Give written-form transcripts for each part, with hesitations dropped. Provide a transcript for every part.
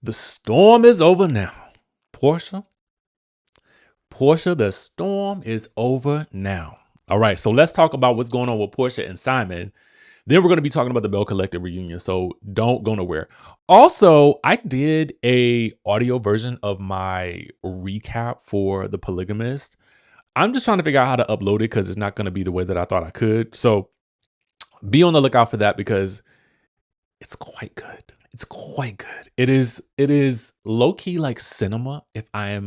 The storm is over now. Porsha, the storm is over now. All right, so let's talk about what's going on with Porsha and Simon. Then we're going to be talking about the Belle Collective reunion, so don't go nowhere. Also, I did a audio version of my recap for The Polygamist. I'm just trying to figure out how to upload it because it's not going to be the way that I thought I could. So be on the lookout for that because it's quite good. It's quite good. It is low key like cinema if I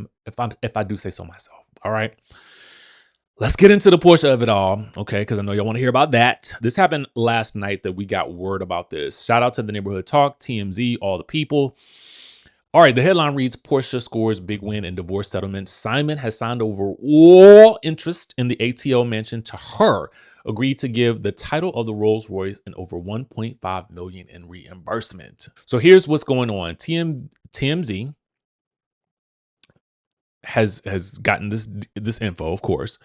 do say so myself. All right. Let's get into the Porsha of it all, okay? Because I know y'all want to hear about that. This happened last night that we got word about this. Shout out to the Neighborhood Talk, TMZ, all the people. All right, the headline reads, Porsha scores big win in divorce settlement. Simon has signed over all interest in the ATL mansion to her, agreed to give the title of the Rolls-Royce and over $1.5 million in reimbursement. So here's what's going on. TMZ has gotten this info, of course.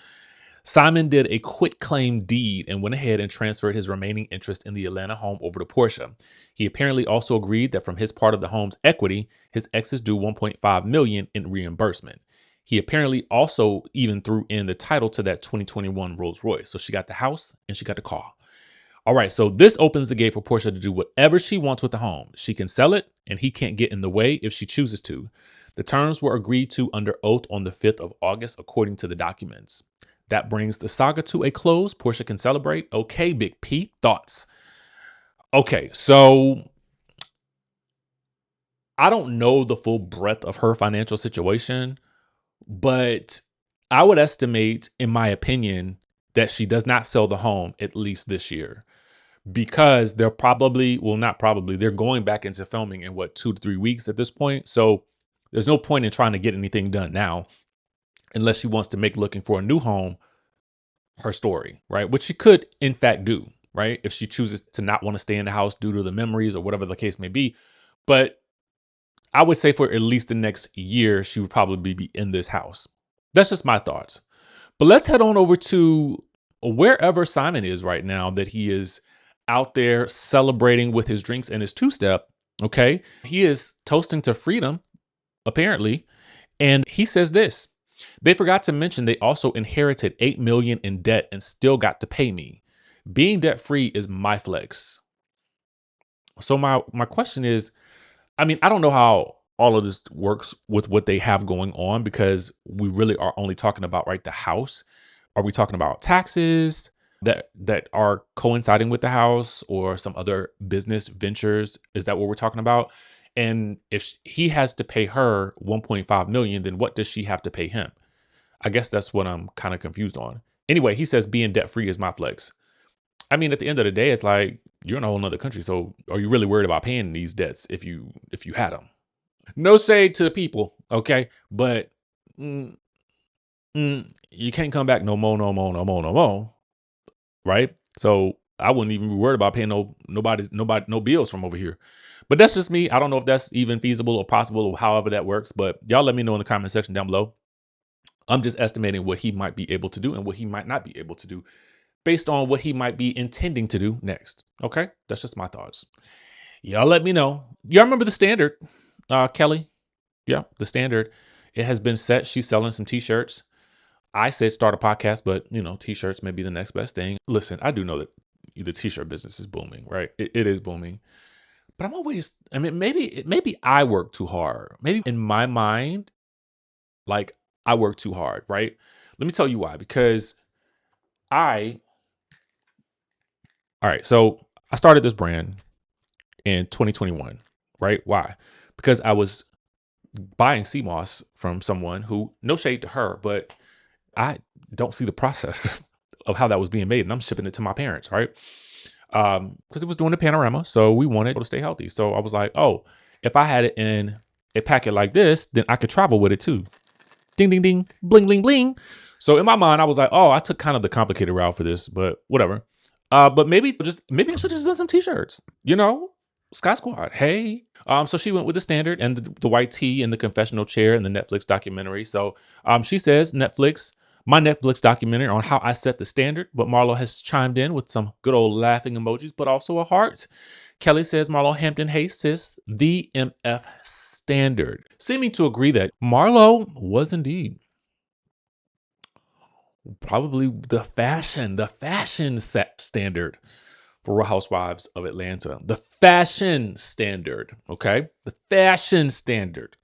Simon did a quitclaim deed and went ahead and transferred his remaining interest in the Atlanta home over to Porsha. He apparently also agreed that from his part of the home's equity, his ex is due $1.5 million in reimbursement. He apparently also even threw in the title to that 2021 Rolls-Royce. So she got the house and she got the car. All right, so this opens the gate for Porsha to do whatever she wants with the home. She can sell it and he can't get in the way if she chooses to. The terms were agreed to under oath on the 5th of August, according to the documents. That brings the saga to a close. Porsha can celebrate. Okay, Big P, thoughts? Okay, so I don't know the full breadth of her financial situation, but I would estimate, in my opinion, that she does not sell the home at least this year because they're they're going back into filming in 2 to 3 weeks at this point. So there's no point in trying to get anything done now unless she wants to make looking for a new home her story, right? Which she could, in fact, do, right? If she chooses to not want to stay in the house due to the memories or whatever the case may be. But I would say for at least the next year, she would probably be in this house. That's just my thoughts. But let's head on over to wherever Simon is right now, that he is out there celebrating with his drinks and his two-step, okay? He is toasting to freedom, apparently. And he says this. They forgot to mention they also inherited $8 million in debt and still got to pay me. Being debt free is my flex. So my question is, I mean, I don't know how all of this works with what they have going on because we really are only talking about the house. Are we talking about taxes that are coinciding with the house or some other business ventures? Is that what we're talking about? And if he has to pay her $1.5 million, then what does she have to pay him? I guess that's what I'm kind of confused on. Anyway, he says being debt free is my flex. I mean, at the end of the day, it's like you're in a whole nother country. So are you really worried about paying these debts if you had them? No shade to the people, okay? But you can't come back no more, right? So I wouldn't even be worried about paying no bills from over here. But that's just me. I don't know if that's even feasible or possible or however that works. But y'all let me know in the comment section down below. I'm just estimating what he might be able to do and what he might not be able to do based on what he might be intending to do next. Okay, that's just my thoughts. Y'all let me know. Y'all remember the standard, Kelly? Yeah, the standard. It has been set. She's selling some t-shirts. I said start a podcast, but t-shirts may be the next best thing. Listen, I do know that the t-shirt business is booming, right? It is booming. But maybe I work too hard. Maybe in my mind, I work too hard, right? Let me tell you why. Because all right, so I started this brand in 2021, right? Why? Because I was buying sea moss from someone who, no shade to her, but I don't see the process of how that was being made. And I'm shipping it to my parents, right? Because it was doing the panorama. So we wanted to stay healthy. So I was like, oh, if I had it in a packet like this, then I could travel with it too. Ding, ding, ding, bling, bling, bling. So in my mind, I was like, oh, I took kind of the complicated route for this, but whatever. But maybe I should have just done some t-shirts, Sky Squad. Hey. So she went with the standard and the white tee and the confessional chair and the Netflix documentary. So she says Netflix My Netflix documentary on how I set the standard, but Marlo has chimed in with some good old laughing emojis, but also a heart. Kelly says Marlo Hampton, hey sis, the MF standard. Seeming to agree that Marlo was indeed probably the fashion set standard for Real Housewives of Atlanta. The fashion standard, okay? The fashion standard.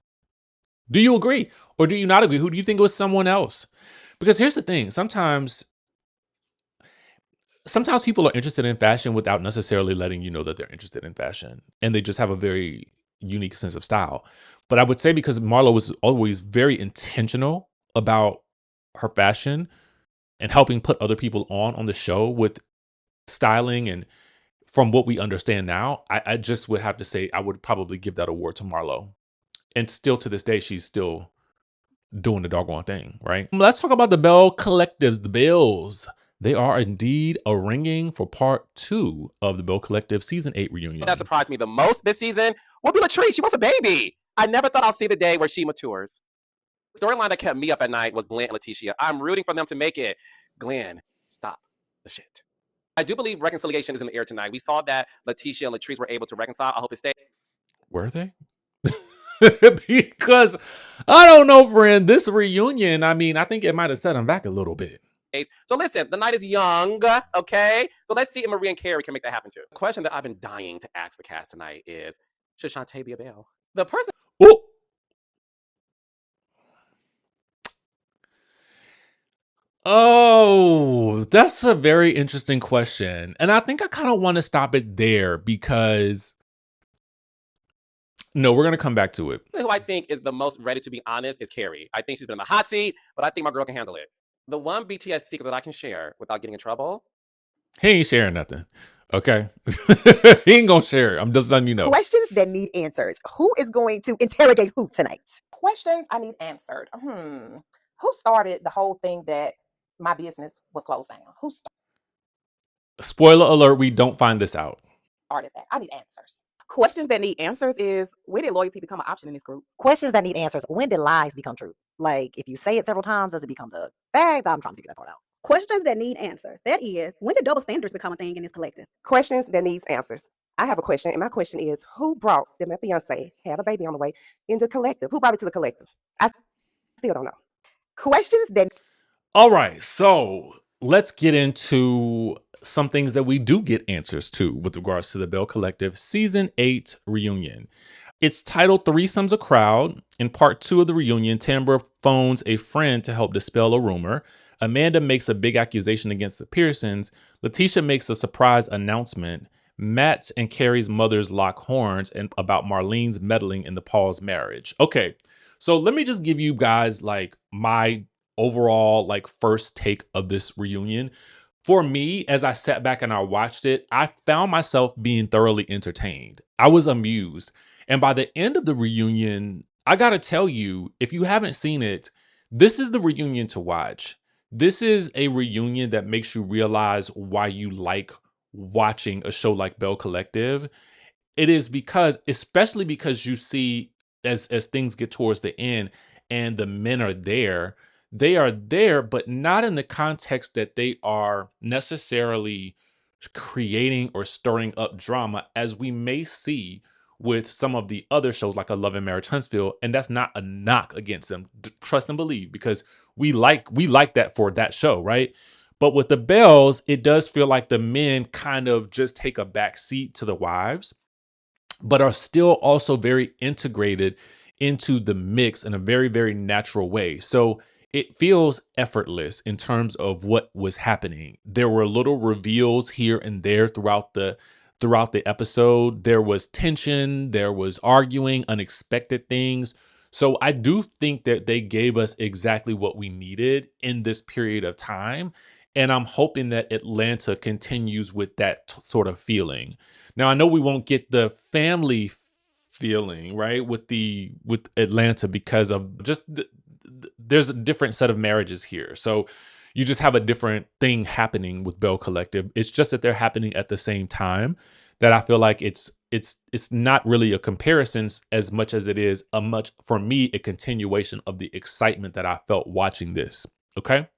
Do you agree or do you not agree? Who do you think was someone else? Because here's the thing. Sometimes people are interested in fashion without necessarily letting you know that they're interested in fashion. And they just have a very unique sense of style. But I would say because Marlo was always very intentional about her fashion and helping put other people on the show with styling, and from what we understand now, I just would have to say I would probably give that award to Marlo. And still to this day, she's still doing the doggone thing, right? Let's talk about the Belle Collectives, the Bells. They are indeed a ringing for part 2 of the Belle Collective season 8 reunion. That surprised me the most this season will be Latrice. She was a baby. I never thought I'll see the day where she matures. The storyline that kept me up at night was Glenn and Leticia. I'm rooting for them to make it. Glenn, stop the shit. I do believe reconciliation is in the air tonight. We saw that Leticia and Latrice were able to reconcile. I hope it stays. Were they? Because I don't know, friend. This reunion, I mean, I think it might have set them back a little bit. So listen, the night is young, okay? So let's see if Marie and Carrie can make that happen too. The question that I've been dying to ask the cast tonight is, should Shantae be a Belle? The person... Ooh. Oh, that's a very interesting question. And I think I kind of want to stop it there because... No, we're going to come back to it. Who I think is the most ready to be honest is Carrie. I think she's been in the hot seat, but I think my girl can handle it. The one BTS secret that I can share without getting in trouble. He ain't sharing nothing. Okay. He ain't gonna share it. I'm just letting you know. Questions that need answers. Who is going to interrogate who tonight? Questions I need answered. Who started the whole thing that my business was closed down? Who Spoiler alert, we don't find this out. started that? I need answers. Questions that need answers is, when did loyalty become an option in this group? Questions that need answers. When did lies become true? Like, if you say it several times, does it become the fact? I'm trying to figure that part out. Questions that need answers. That is, when did double standards become a thing in this collective? Questions that needs answers. I have a question, and my question is, who brought my fiance, had a baby on the way, into the collective? Who brought it to the collective? I still don't know. Questions that... All right, so let's get into some things that we do get answers to with regards to the Belle Collective Season 8 reunion. It's titled Threesome's a Crowd. In part 2 of the reunion, Tambra phones a friend to help dispel a rumor. Amanda makes a big accusation against the Pearsons. Leticia makes a surprise announcement. Matt and Carrie's mothers lock horns and about Marlene's meddling in the Paul's marriage. Okay, so let me just give you guys like my overall like first take of this reunion. For me, as I sat back and I watched it, I found myself being thoroughly entertained. I was amused. And by the end of the reunion, I got to tell you, if you haven't seen it, this is the reunion to watch. This is a reunion that makes you realize why you like watching a show like Belle Collective. It is because, especially because you see as things get towards the end and the men are there, they are there, but not in the context that they are necessarily creating or stirring up drama, as we may see with some of the other shows like A Love and Marriage Huntsville. And that's not a knock against them. Trust and believe, because we like that for that show, right? But with the Bells, it does feel like the men kind of just take a back seat to the wives, but are still also very integrated into the mix in a very, very natural way. So it feels effortless in terms of what was happening. There were little reveals here and there throughout the episode. There was tension, there was arguing, unexpected things. So I do think that they gave us exactly what we needed in this period of time. And I'm hoping that Atlanta continues with that sort of feeling. Now, I know we won't get the family feeling, right, with Atlanta because of just there's a different set of marriages here. So you just have a different thing happening with Belle Collective. It's just that they're happening at the same time, that I feel like it's not really a comparison as much as it is for me, a continuation of the excitement that I felt watching this. Okay.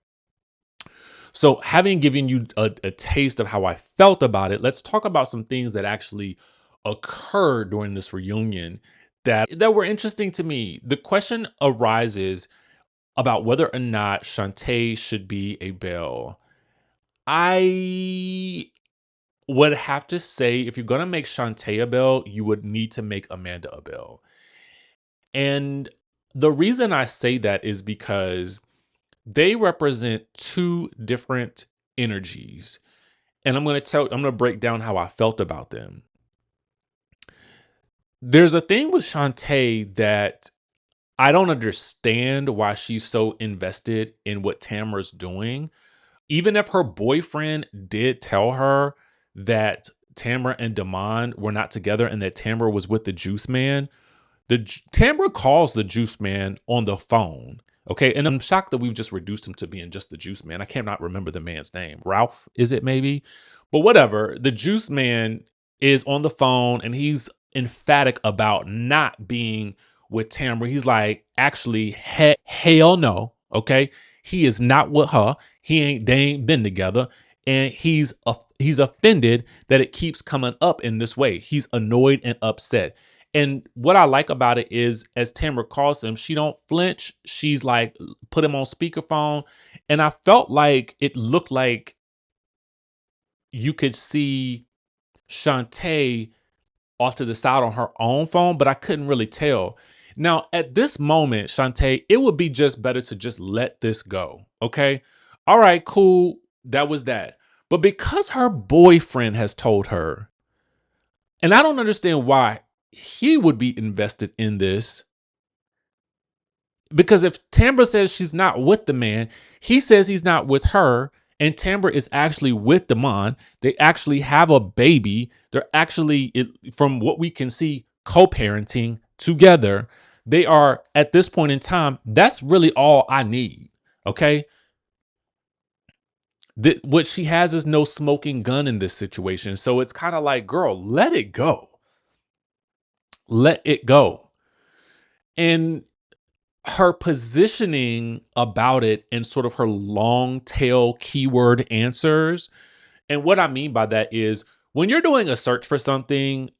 So having given you a taste of how I felt about it, let's talk about some things that actually occurred during this reunion that were interesting to me. The question arises about whether or not Shantae should be a Belle. I would have to say, if you're gonna make Shantae a Belle, you would need to make Amanda a Belle. And the reason I say that is because they represent two different energies. And I'm gonna break down how I felt about them. There's a thing with Shantae that I don't understand why she's so invested in what Tamara's doing. Even if her boyfriend did tell her that Tamara and Damon were not together and that Tamara was with the juice man, Tamara calls the juice man on the phone. Okay. And I'm shocked that we've just reduced him to being just the juice man. I cannot remember the man's name. Ralph, is it maybe? But whatever. The juice man is on the phone and he's emphatic about not being with Tamara. He's like, actually, hell no. Okay. He is not with her. They ain't been together. And he's offended that it keeps coming up in this way. He's annoyed and upset. And what I like about it is, as Tamara calls him, she don't flinch. She's like, put him on speakerphone. And I felt like it looked like you could see Shantae off to the side on her own phone, but I couldn't really tell. Now, at this moment, Shantae, it would be just better to just let this go. Okay. All right, cool. That was that. But because her boyfriend has told her, and I don't understand why he would be invested in this, because if Tamara says she's not with the man, he says he's not with her, and Tamara is actually with Damon. They actually have a baby. They're actually, from what we can see, co-parenting together. They are, at this point in time, that's really all I need. Okay. What she has is no smoking gun in this situation. So it's kind of like, girl, let it go. Let it go. And her positioning about it and sort of her long tail keyword answers. And what I mean by that is, when you're doing a search for something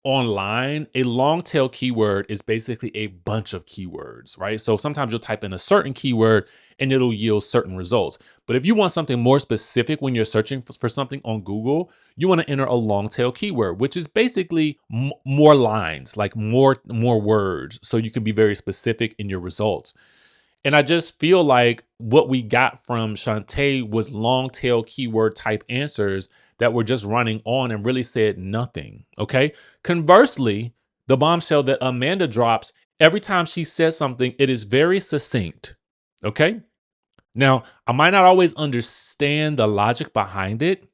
online, a long tail keyword is basically a bunch of keywords, right? So sometimes you'll type in a certain keyword and it'll yield certain results. But if you want something more specific when you're searching for something on Google, you want to enter a long tail keyword, which is basically more lines, like more words, so you can be very specific in your results. And I just feel like what we got from Shantae was long tail keyword type answers that were just running on and really said nothing. Okay. Conversely, the bombshell that Amanda drops, every time she says something, it is very succinct. Okay. Now, I might not always understand the logic behind it.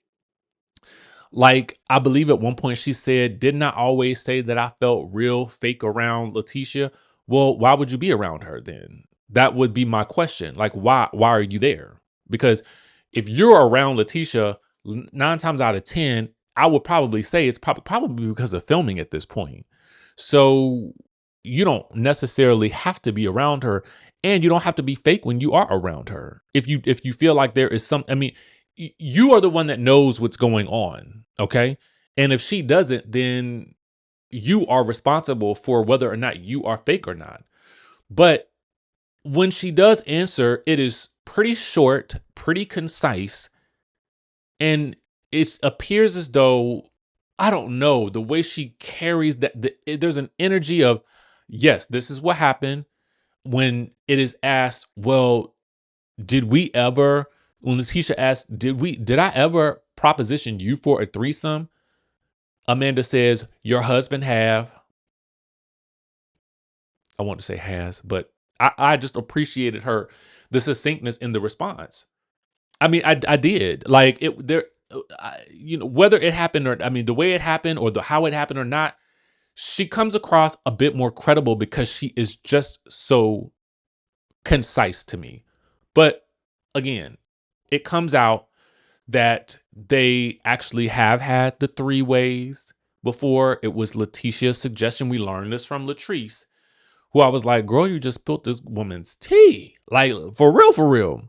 Like, I believe at one point she said, didn't I always say that I felt real fake around Leticia? Well, why would you be around her then? That would be my question. Like, why are you there? Because if you're around Leticia, 9 times out of 10, I would probably say it's probably because of filming at this point. So you don't necessarily have to be around her, and you don't have to be fake when you are around her. If you feel like there is some, I mean, you are the one that knows what's going on. Okay. And if she doesn't, then you are responsible for whether or not you are fake or not. But when she does answer, it is pretty short, pretty concise. And it appears as though, I don't know, the way she carries that, there's an energy of, yes, this is what happened. When it is asked, well, did we ever, when Leticia asked, did I ever proposition you for a threesome? Amanda says, your husband have. I want to say has, but I just appreciated the succinctness in the response. I mean, I did. Like, whether it happened or, I mean, the way it happened or how it happened or not, she comes across a bit more credible because she is just so concise to me. But again, it comes out that they actually have had the 3 ways before. It was Leticia's suggestion. We learned this from Latrice, who I was like, girl, you just spilled this woman's tea. Like, for real, for real.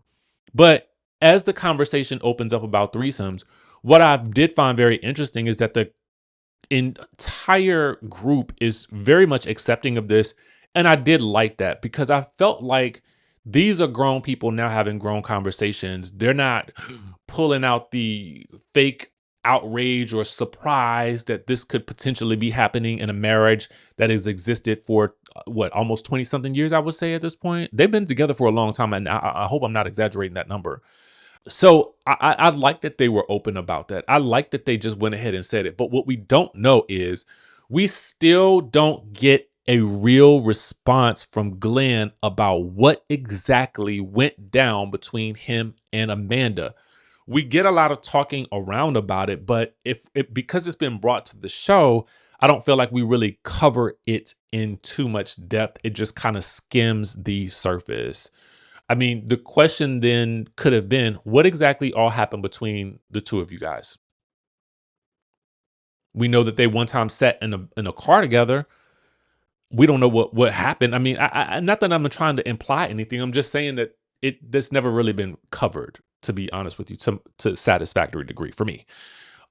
But as the conversation opens up about threesomes, what I did find very interesting is that the entire group is very much accepting of this. And I did like that because I felt like these are grown people now having grown conversations. They're not pulling out the fake outrage or surprise that this could potentially be happening in a marriage that has existed for almost 20 something years, I would say at this point. They've been together for a long time. And I hope I'm not exaggerating that number. So I like that they were open about that. I like that they just went ahead and said it. But what we don't know is we still don't get a real response from Glenn about what exactly went down between him and Amanda. We get a lot of talking around about it, but because it's been brought to the show, I don't feel like we really cover it in too much depth. It just kind of skims the surface. I mean, the question then could have been, what exactly all happened between the two of you guys? We know that they one time sat in a car together. We don't know what happened. I mean, I not that I'm trying to imply anything. I'm just saying that that's never really been covered, to be honest with you, to satisfactory degree for me.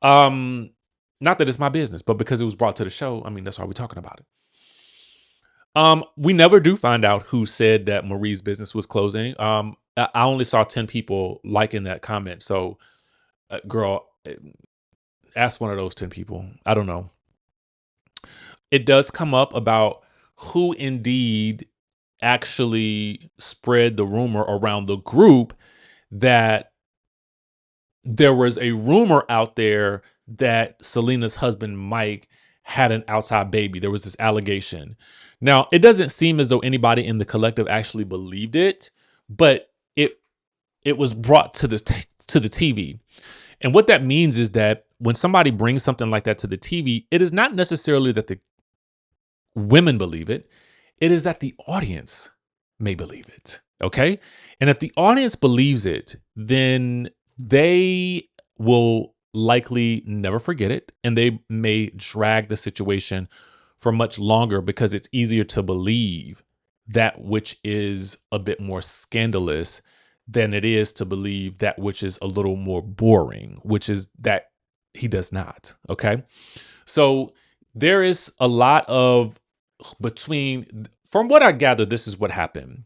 Not that it's my business, but because it was brought to the show, I mean, that's why we're talking about it. We never do find out who said that Marie's business was closing. I only saw 10 people liking that comment. So, girl, ask one of those 10 people. I don't know. It does come up about who indeed actually spread the rumor around the group that there was a rumor out there that Selena's husband, Mike, had an outside baby. There was this allegation. Now, it doesn't seem as though anybody in the collective actually believed it, but it was brought to the TV. And what that means is that when somebody brings something like that to the TV, it is not necessarily that the women believe it. It is that the audience may believe it. Okay. And if the audience believes it, then they will likely never forget it. And they may drag the situation for much longer because it's easier to believe that which is a bit more scandalous than it is to believe that which is a little more boring, which is that he does not. Okay. So there is a lot of from what I gather, this is what happened.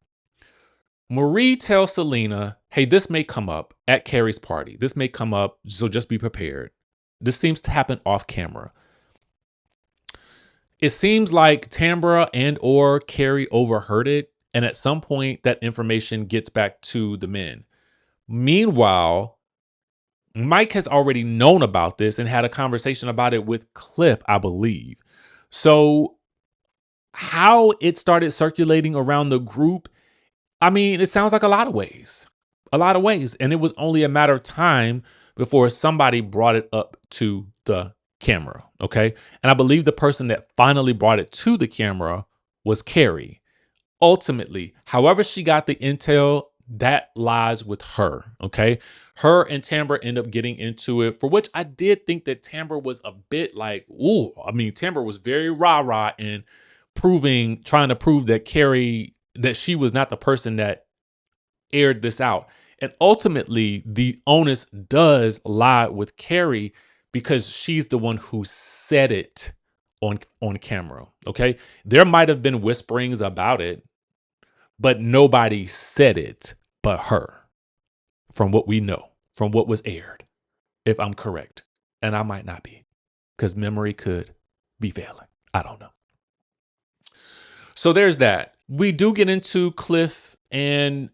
Marie tells Selena, hey, this may come up at Carrie's party. This may come up, so just be prepared. This seems to happen off camera. It seems like Tambra and or Carrie overheard it, and at some point that information gets back to the men. Meanwhile, Mike has already known about this and had a conversation about it with Cliff, I believe. So how it started circulating around the group, I mean, it sounds like a lot of ways. And it was only a matter of time before somebody brought it up to the camera. Okay. And I believe the person that finally brought it to the camera was Carrie. Ultimately, however she got the intel, that lies with her. Okay. Her and Tambra end up getting into it, for which I did think that Tambra was a bit like, ooh, I mean, Tambra was very rah-rah and trying to prove that Carrie, that she was not the person that aired this out. And ultimately, the onus does lie with Carrie because she's the one who said it on camera. Okay. There might have been whisperings about it, but nobody said it but her, from what we know, from what was aired, if I'm correct. And I might not be, because memory could be failing. I don't know. So there's that. We do get into Cliff and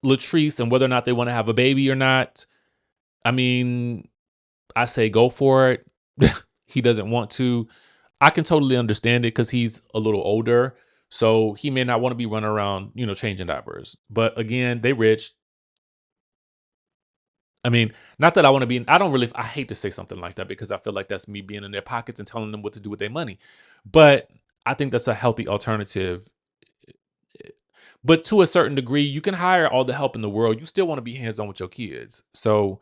Latrice and whether or not they want to have a baby or not. I mean, I say go for it. He doesn't want to. I can totally understand it because he's a little older. So he may not want to be running around, changing diapers. But again, they rich. I mean, not that I want to be, I hate to say something like that because I feel like that's me being in their pockets and telling them what to do with their money. But I think that's a healthy alternative. But to a certain degree, you can hire all the help in the world. You still want to be hands-on with your kids. So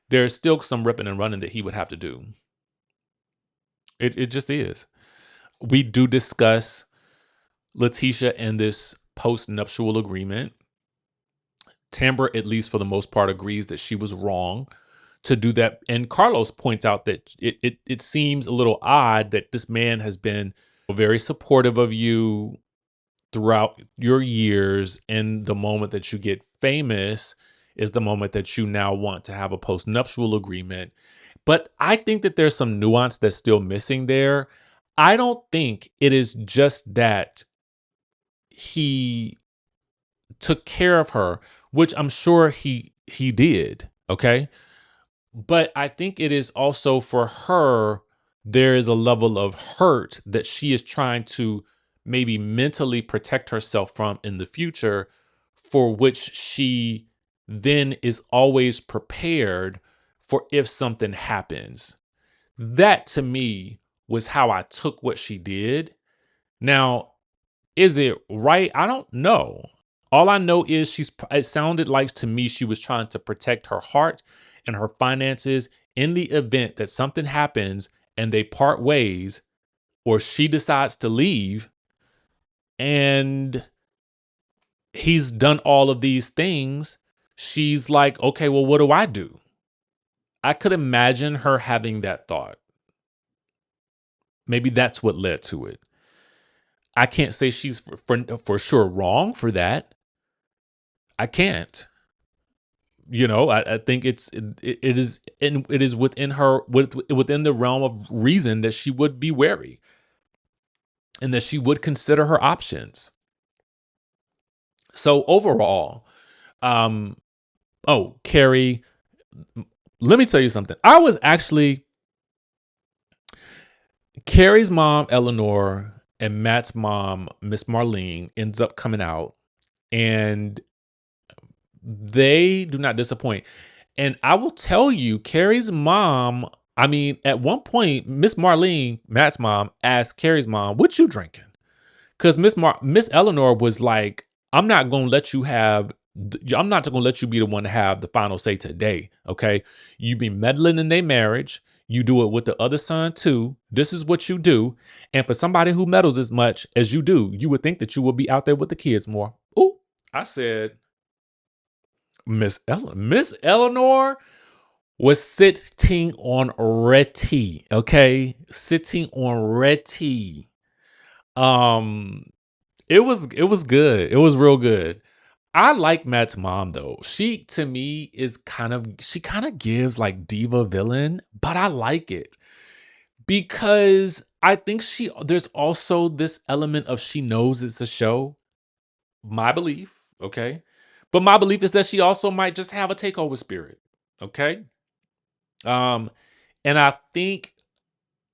there's still some ripping and running that he would have to do. It just is. We do discuss Leticia and this post-nuptial agreement. Tamber, at least for the most part, agrees that she was wrong to do that. And Carlos points out that it seems a little odd that this man has been very supportive of you throughout your years, and the moment that you get famous is the moment that you now want to have a postnuptial agreement. But I think that there's some nuance that's still missing there. I don't think it is just that he took care of her, which I'm sure he did, okay? But I think it is also for her, there is a level of hurt that she is trying to maybe mentally protect herself from in the future, for which she then is always prepared for if something happens. That to me was how I took what she did. Now, is it right? I don't know. All I know is it sounded like to me she was trying to protect her heart and her finances in the event that something happens and they part ways, or she decides to leave and he's done all of these things. She's like, okay, well, what do I do? I could imagine her having that thought. Maybe that's what led to it. I can't say she's for sure wrong for that. I can't. I think it is within her, within the realm of reason, that she would be wary and that she would consider her options. So overall, Carrie, let me tell you something. Carrie's mom, Eleanor, and Matt's mom, Miss Marlene, ends up coming out, and they do not disappoint. And I will tell you, Carrie's mom, I mean, at one point, Miss Marlene, Matt's mom, asked Carrie's mom, "What you drinking?" Because Miss Eleanor was like, I'm not going to let you be the one to have the final say today, okay? You be meddling in their marriage. You do it with the other son too. This is what you do. And for somebody who meddles as much as you do, you would think that you would be out there with the kids more. Ooh, I said, Miss Eleanor was sitting on Retty, okay? Sitting on Retty. It was good. It was real good. I like Matt's mom though. She to me is kind of gives like diva villain, but I like it because I think there's also this element of she knows it's a show. My belief, okay? But my belief is that she also might just have a takeover spirit, okay? Um and I think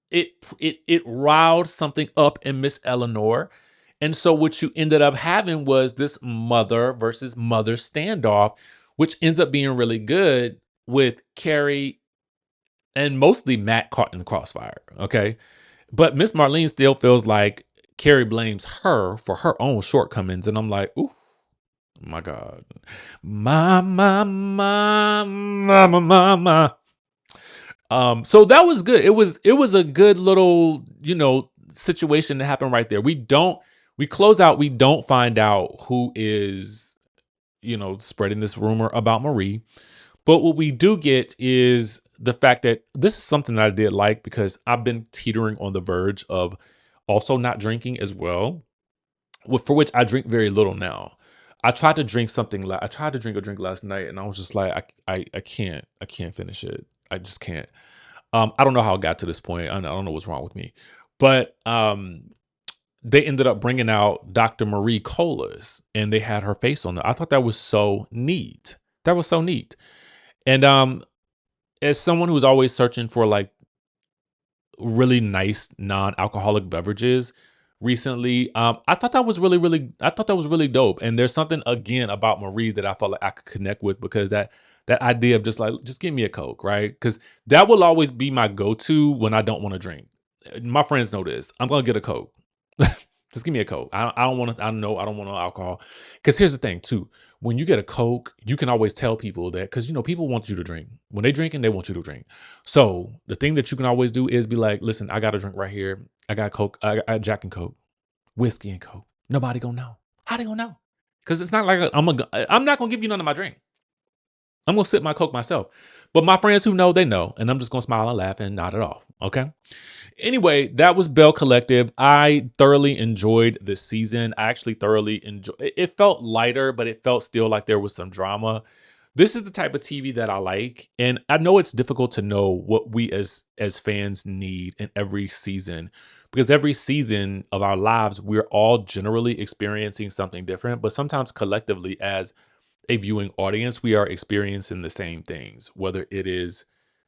it riled something up in Miss Eleanor. And so what you ended up having was this mother versus mother standoff, which ends up being really good with Carrie and mostly Matt caught in the crossfire. Okay. But Miss Marlene still feels like Carrie blames her for her own shortcomings. And I'm like, ooh, my God. My. So that was good. It was a good little, situation that happened right there. We close out, we don't find out who is, spreading this rumor about Marie. But what we do get is the fact that this is something that I did like, because I've been teetering on the verge of also not drinking as well, for which I drink very little now. I tried to drink I tried to drink a drink last night, and I was just like, I can't finish it. I just can't. I don't know how it got to this point. I don't know what's wrong with me, but they ended up bringing out Dr. Marie Colas, and they had her face on there. I thought that was so neat. That was so neat. And as someone who's always searching for like really nice non-alcoholic beverages recently, I thought that was really dope. And there's something again about Marie that I felt like I could connect with, because that idea of just give me a Coke, right? Because that will always be my go-to when I don't want to drink. My friends know this. I'm gonna get a Coke. Just give me a Coke. I don't want no alcohol. Because here's the thing too. When you get a Coke, you can always tell people that, because people want you to drink. When they drinking, they want you to drink. So the thing that you can always do is be like, listen, I got a drink right here. I got Coke. I got Jack and Coke, whiskey and Coke. Nobody gonna know. How they gonna know? because it's not like I'm not gonna give you none of my drink. I'm gonna sip my Coke myself. But my friends who know, they know, and I'm just gonna smile and laugh and nod it off. Okay. Anyway, that was Belle Collective. I thoroughly enjoyed this season. I actually thoroughly enjoyed it. It felt lighter, but it felt still like there was some drama. This is the type of TV that I like, and I know it's difficult to know what we as fans need in every season, because every season of our lives we're all generally experiencing something different, but sometimes collectively as a viewing audience, we are experiencing the same things, whether it is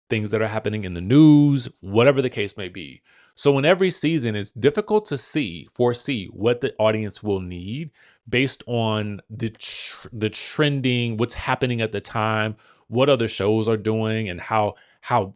things that are happening in the news, whatever the case may be. So in every season, it's difficult to foresee what the audience will need based on the trending, what's happening at the time, what other shows are doing, and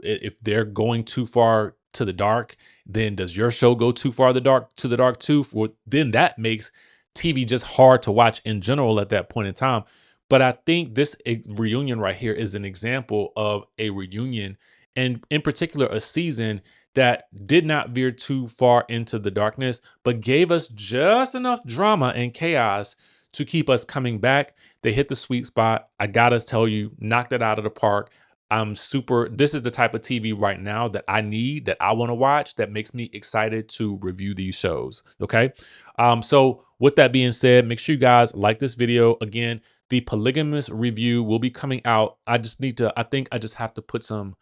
if they're going too far to the dark, then does your show go too far to the dark too? Then that makes TV just hard to watch in general at that point in time. But I think this reunion right here is an example of a reunion, and in particular, a season that did not veer too far into the darkness, but gave us just enough drama and chaos to keep us coming back. They hit the sweet spot. I gotta tell you, knocked it out of the park. This is the type of TV right now that I need, that I want to watch, that makes me excited to review these shows. Okay. So with that being said, make sure you guys like this video. Again, the polygamous review will be coming out. I think I just have to put some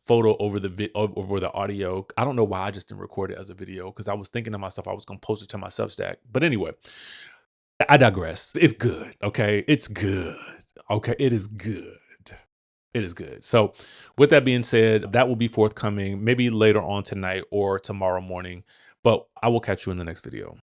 photo over the audio. I don't know why I just didn't record it as a video, because I was thinking to myself I was going to post it to my Substack. But anyway, I digress. It's good. Okay. It's good. Okay. It is good. It is good. So with that being said, that will be forthcoming maybe later on tonight or tomorrow morning, but I will catch you in the next video.